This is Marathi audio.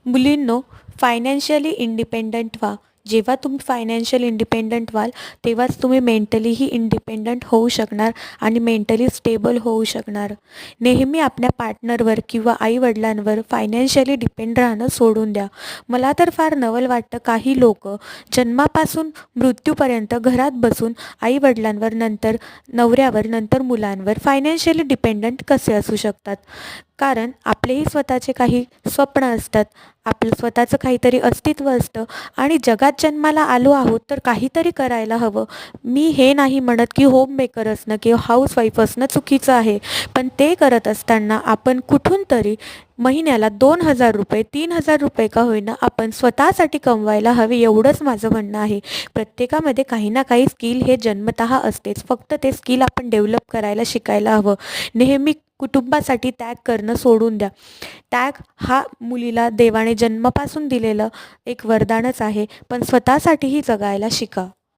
मुलींनो, फायनान्शियली इंडिपेंडंट व्हा. जेव्हा तुम्ही फायनान्शियल इंडिपेंडंट व्हाल, तेव्हाच तुम्ही मेंटलीही इंडिपेंडंट होऊ शकणार आणि मेंटली स्टेबल होऊ शकणार. नेहमी आपल्या पार्टनरवर किंवा आईवडिलांवर फायनान्शियली डिपेंड राहणं सोडून द्या. मला तर फार नवल वाटतं, काही लोक जन्मापासून मृत्यूपर्यंत घरात बसून आईवडिलांवर, नंतर नवऱ्यावर, नंतर मुलांवर फायनान्शियली डिपेंडंट कसे असू शकतात. कारण आपलेही स्वतःचे काही स्वप्न असतात, आपलं स्वतःचं काहीतरी अस्तित्व असतं आणि जगात जन्माला आलो आहोत तर काहीतरी करायला हवं. मी हे नाही म्हणत की होममेकर असणं किंवा हाऊसवाईफ असणं चुकीचं आहे, पण ते करत असताना आपण कुठून तरी महिन्याला 2,000 रुपये, 3,000 रुपये का होईना आपण स्वतःसाठी कमवायला हवे, एवढंच माझं म्हणणं आहे. प्रत्येकामध्ये काही ना काही स्किल हे जन्मतः असतेच, फक्त ते स्किल आपण डेव्हलप करायला शिकायला हवं. नेहमी कुटुंबासाठी त्याग करणं सोडून द्या. त्याग हा मुलीला देवाने जन्मापासून दिलेलं एक वरदानच आहे, पण स्वतःसाठीही जगायला शिका.